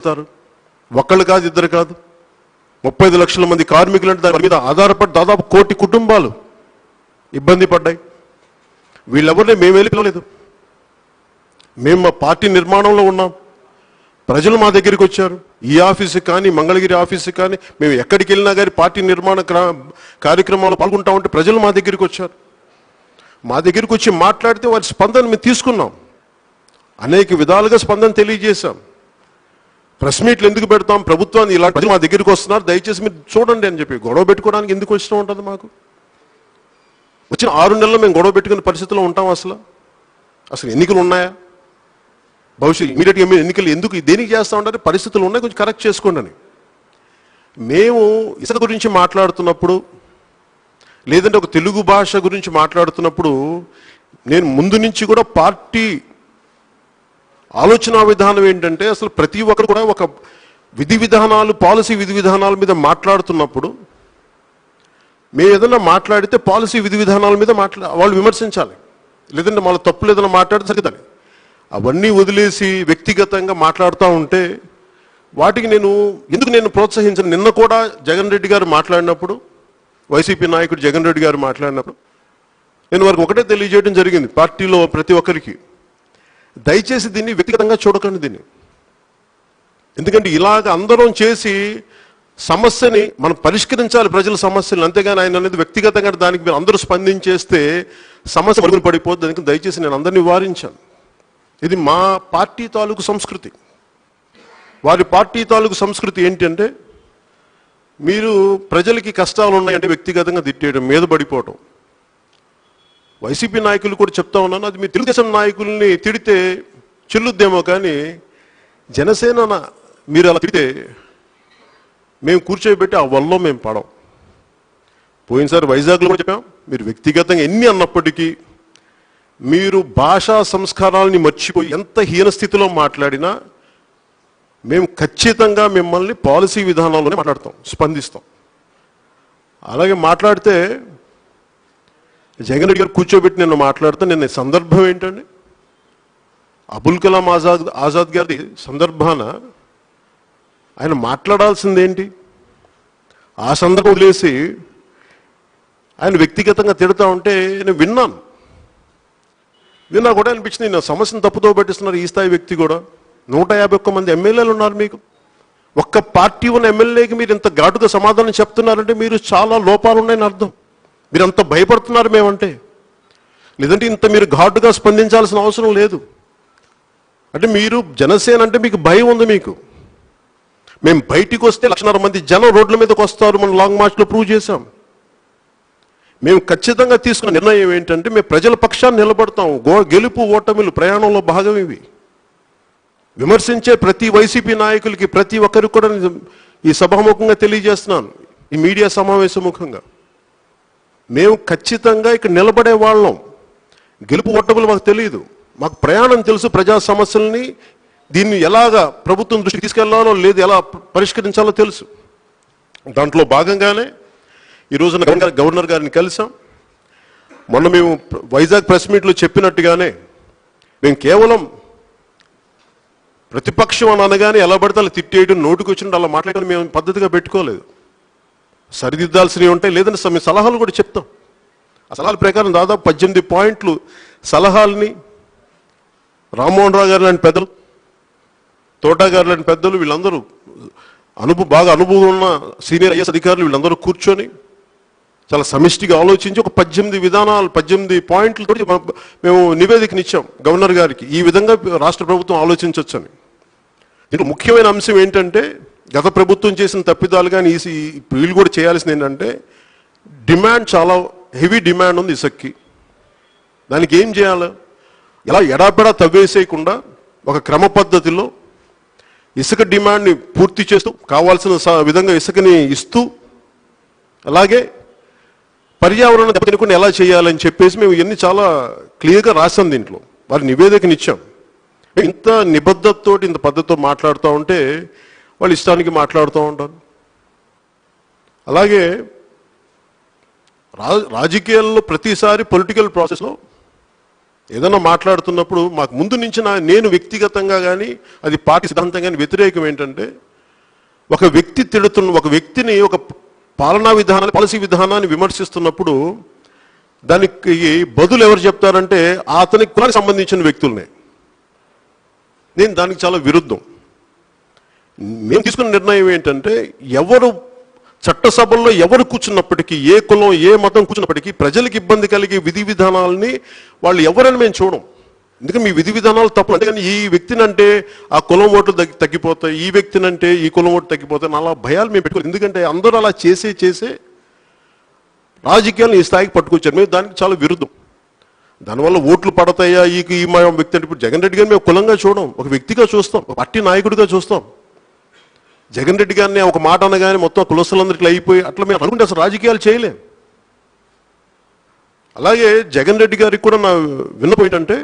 చెప్తారు. ఒక్కళ్ళు కాదు, ఇద్దరు కాదు, 35 లక్షల మంది కార్మికులు అంటే దాని మీద ఆధారపడి దాదాపు 1 కోటి కుటుంబాలు ఇబ్బంది పడ్డాయి. వీళ్ళెవరిని మేము వెళ్ళలేదు. మేము మా పార్టీ నిర్మాణంలో ఉన్నాం. ప్రజలు మా దగ్గరికి వచ్చారు. ఈ ఆఫీసుకి కానీ, మంగళగిరి ఆఫీసుకి కానీ, మేము ఎక్కడికి వెళ్ళినా కానీ పార్టీ నిర్మాణ కార్యక్రమాలు పాల్గొంటా ఉంటే ప్రజలు మా దగ్గరికి వచ్చారు. మా దగ్గరికి వచ్చి మాట్లాడితే వారి స్పందన మేము తీసుకున్నాం. అనేక విధాలుగా స్పందన తెలియజేశాం. ప్రెస్ మీట్లు ఎందుకు పెడతాం, ప్రభుత్వాన్ని ఇలా ప్రజలు మా దగ్గరికి వస్తున్నారు, దయచేసి మీరు చూడండి అని చెప్పి. గొడవ పెట్టుకోవడానికి ఎందుకు ఇష్టం ఉంటుంది మాకు? వచ్చిన 6 నెలల్లో మేము గొడవ పెట్టుకునే పరిస్థితిలో ఉంటాం? అసలు ఎన్నికలు ఉన్నాయా? భవిష్యత్తు ఇమీడియట్గా ఎన్నికలు ఎందుకు దేనికి చేస్తూ ఉంటారు? పరిస్థితులు ఉన్నాయి, కొంచెం కరెక్ట్ చేసుకోండి అని. మేము ఇసుక గురించి మాట్లాడుతున్నప్పుడు, లేదంటే ఒక తెలుగు భాష గురించి మాట్లాడుతున్నప్పుడు, నేను ముందు నుంచి కూడా పార్టీ ఆలోచన విధానం ఏంటంటే, అసలు ప్రతి ఒక్కరు కూడా ఒక విధి విధానాలు, పాలసీ విధి విధానాల మీద మాట్లాడుతున్నప్పుడు, మేము ఏదైనా మాట్లాడితే పాలసీ విధి విధానాల మీద వాళ్ళు విమర్శించాలి, లేదంటే వాళ్ళ తప్పులు ఏదైనా మాట్లాడితే సరిగ్గా. అవన్నీ వదిలేసి వ్యక్తిగతంగా మాట్లాడుతూ ఉంటే వాటికి నేను ప్రోత్సహించను. నిన్న కూడా జగన్ రెడ్డి గారు మాట్లాడినప్పుడు, వైసీపీ నాయకుడు జగన్ రెడ్డి గారు మాట్లాడినప్పుడు నేను వారికి ఒకటే తెలియజేయడం జరిగింది, పార్టీలో ప్రతి ఒక్కరికి, దయచేసి దీన్ని వ్యక్తిగతంగా చూడకండి దీన్ని. ఎందుకంటే ఇలాగ అందరం చేసి సమస్యని మనం పరిష్కరించాలి, ప్రజల సమస్యలు. అంతేగాని ఆయన అనేది వ్యక్తిగతంగా దానికి మీరు అందరూ స్పందించేస్తే సమస్య మరుగున పడిపోద్ది. దానికి దయచేసి నేను అందరినీ నివారించాను. ఇది మా పార్టీ తాలూకు సంస్కృతి. వారి పార్టీ తాలూకు సంస్కృతి ఏంటంటే, మీరు ప్రజలకి కష్టాలు ఉన్నాయంటే వ్యక్తిగతంగా తిట్టేయడం, మీద పడిపోవడం. వైసీపీ నాయకులు కూడా చెప్తా ఉన్నాను, అది మీరు తెలుగుదేశం నాయకుల్ని తిడితే చెల్లుద్దేమో, కానీ జనసేన మీరు అలా తిడితే మేము కూర్చోబెట్టి ఆ వల్ల మేము పడం. పోయినసారి వైజాగ్లో కూడా చెప్పాం, మీరు వ్యక్తిగతంగా ఎన్ని అన్నప్పటికీ మీరు భాషా సంస్కారాలని మర్చిపోయి ఎంత హీన స్థితిలో మాట్లాడినా మేము ఖచ్చితంగా మిమ్మల్ని పాలసీ విధానాల్లోనే మాట్లాడతాం, స్పందిస్తాం. అలాగే మాట్లాడితే జగన్ రెడ్డి గారు కూర్చోబెట్టి నిన్న మాట్లాడితే, నిన్న సందర్భం ఏంటండి, అబుల్ కలాం ఆజాద్ గారి సందర్భాన ఆయన మాట్లాడాల్సిందేంటి? ఆ సందర్భం వదిలేసి ఆయన వ్యక్తిగతంగా తిడతా ఉంటే నేను విన్నా కూడా అనిపించింది, నేను సమస్యను తప్పుతో పట్టిస్తున్నారు ఈ స్థాయి వ్యక్తి కూడా. 151 మంది ఎమ్మెల్యేలు ఉన్నారు మీకు. ఒక్క పార్టీ ఉన్న ఎమ్మెల్యేకి మీరు ఇంత ఘాటుగా సమాధానం చెప్తున్నారంటే మీరు చాలా లోపాలు ఉన్నాయని అర్థం. మీరు అంత భయపడుతున్నారు మేమంటే, లేదంటే ఇంత మీరు ఘాటుగా స్పందించాల్సిన అవసరం లేదు. అంటే మీరు జనసేన అంటే మీకు భయం ఉంది. మీకు మేము బయటికి వస్తే 1,00,000 మంది జనం రోడ్ల మీదకి వస్తారు, మనం లాంగ్ మార్చ్లో ప్రూవ్ చేశాం. మేము ఖచ్చితంగా తీసుకున్న నిర్ణయం ఏంటంటే, మేము ప్రజల పక్షాన్ని నిలబడతాం. గెలుపు ఓటమిలు ప్రయాణంలో భాగం ఇవి. విమర్శించే ప్రతి వైసీపీ నాయకులకి, ప్రతి ఒక్కరికి కూడా ఈ సభాముఖంగా తెలియజేస్తున్నాను, ఈ మీడియా సమావేశం ముఖంగా, మేము ఖచ్చితంగా ఇక్కడ నిలబడే వాళ్ళం. గెలుపు ఓటములు మాకు తెలియదు, మాకు ప్రయాణం తెలుసు. ప్రజా సమస్యల్ని దీన్ని ఎలాగా ప్రభుత్వం దృష్టికి తీసుకెళ్లాలో, లేదు ఎలా పరిష్కరించాలో తెలుసు. దాంట్లో భాగంగానే ఈరోజు గవర్నర్ గారిని కలిసాం. మొన్న మేము వైజాగ్ ప్రెస్ మీట్లో చెప్పినట్టుగానే, మేము కేవలం ప్రతిపక్షం అని అనగానే ఎలా పడితే అలా తిట్టేయడం, నోటుకు వచ్చినట్టు అలా మాట్లాడడం మేము పద్ధతిగా పెట్టుకోలేదు. సరిదిద్దాల్సినవి ఉంటాయి, లేదంటే మేము సలహాలు కూడా చెప్తాం. ఆ సలహాల ప్రకారం దాదాపు 18 పాయింట్లు సలహాలని రామ్మోహన్ రావు గారు లాంటి పెద్దలు, తోటా గారు లాంటి పెద్దలు, వీళ్ళందరూ బాగా అనుభవం ఉన్న సీనియర్ ఐఏఎస్ అధికారులు వీళ్ళందరూ కూర్చొని చాలా సమిష్టిగా ఆలోచించి ఒక 18 పాయింట్లతో మేము నివేదికనిచ్చాం గవర్నర్ గారికి. ఈ విధంగా రాష్ట్ర ప్రభుత్వం ఆలోచించవచ్చని. దీంట్లో ముఖ్యమైన అంశం ఏంటంటే, గత ప్రభుత్వం చేసిన తప్పిదాలు కానీ వీళ్ళు కూడా చేయాల్సింది ఏంటంటే, డిమాండ్ చాలా హెవీ డిమాండ్ ఉంది ఇసుక్కి. దానికి ఏం చేయాలి? ఎలా ఎడాపెడా తవ్వేసేయకుండా ఒక క్రమ పద్ధతిలో ఇసుక డిమాండ్ని పూర్తి చేస్తూ, కావాల్సిన విధంగా ఇసుకని ఇస్తూ, అలాగే పర్యావరణ దెబ్బతినకుండా ఎలా చేయాలని చెప్పేసి మేము ఇవన్నీ చాలా క్లియర్గా రాసాం. దీంట్లో వారి నివేదికనిచ్చాం. ఇంత నిబద్ధతతో, ఇంత పద్ధతితో మాట్లాడుతూ ఉంటే వాళ్ళు ఇష్టానికి మాట్లాడుతూ ఉంటారు. అలాగే రాజకీయాల్లో ప్రతిసారి పొలిటికల్ ప్రాసెస్లో ఏదైనా మాట్లాడుతున్నప్పుడు మాకు ముందు నుంచి నేను వ్యక్తిగతంగా కానీ అది పార్టీ సిద్ధాంతం కానీ వ్యతిరేకం ఏంటంటే, ఒక వ్యక్తిని ఒక పాలనా విధానాన్ని, పాలసీ విధానాన్ని విమర్శిస్తున్నప్పుడు దానికి బదులు ఎవరు చెప్తారంటే అతని కులానికి సంబంధించిన వ్యక్తులనే. నేను దానికి చాలా విరుద్ధం. మేము తీసుకున్న నిర్ణయం ఏంటంటే, ఎవరు చట్టసభల్లో ఎవరు కూర్చున్నప్పటికీ, ఏ కులం ఏ మతం కూర్చున్నప్పటికీ ప్రజలకు ఇబ్బంది కలిగే విధి విధానాలని వాళ్ళు ఎవరైనా మేము చూడం. ఎందుకంటే మీ విధి విధానాలు తప్పు. అందుకని ఈ వ్యక్తిని అంటే ఆ కులం ఓట్లు తగ్గిపోతాయి, ఈ వ్యక్తిని అంటే ఈ కులం ఓట్లు తగ్గిపోతాయి, అలా భయాలు మేము పెట్టుకోవాలి. ఎందుకంటే అందరూ అలా చేసే రాజకీయాలను ఈ స్థాయికి పట్టుకొచ్చారు. మేము దానికి చాలా విరుద్ధం. దానివల్ల ఓట్లు పడతాయా ఈ మా వ్యక్తి అంటే, ఇప్పుడు జగన్ రెడ్డి గారిని మేము కులంగా చూడం, ఒక వ్యక్తిగా చూస్తాం, ఒక పార్టీ నాయకుడిగా చూస్తాం. జగన్ రెడ్డి గారిని ఒక మాట అనగానే మొత్తం కులస్తులందరికీ అయిపోయి అట్లా మేము అనుకుంటే అసలు రాజకీయాలు చేయలేం. అలాగే జగన్ రెడ్డి గారికి కూడా నా విన్నపం ఏంటంటే,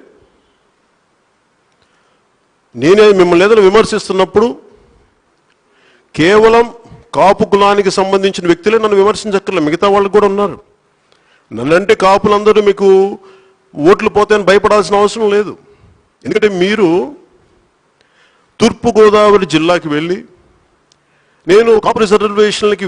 నేనే మిమ్మల్ని ఏదైనా విమర్శిస్తున్నప్పుడు కేవలం కాపు కులానికి సంబంధించిన వ్యక్తులే నన్ను విమర్శించక్కర్లేదు, మిగతా వాళ్ళు కూడా ఉన్నారు. నన్నంటే కాపులందరూ మీకు ఓట్లు పోతాయని భయపడాల్సిన అవసరం లేదు. ఎందుకంటే మీరు తూర్పుగోదావరి జిల్లాకి వెళ్ళి నేను కాపు రిజర్వేషన్లకి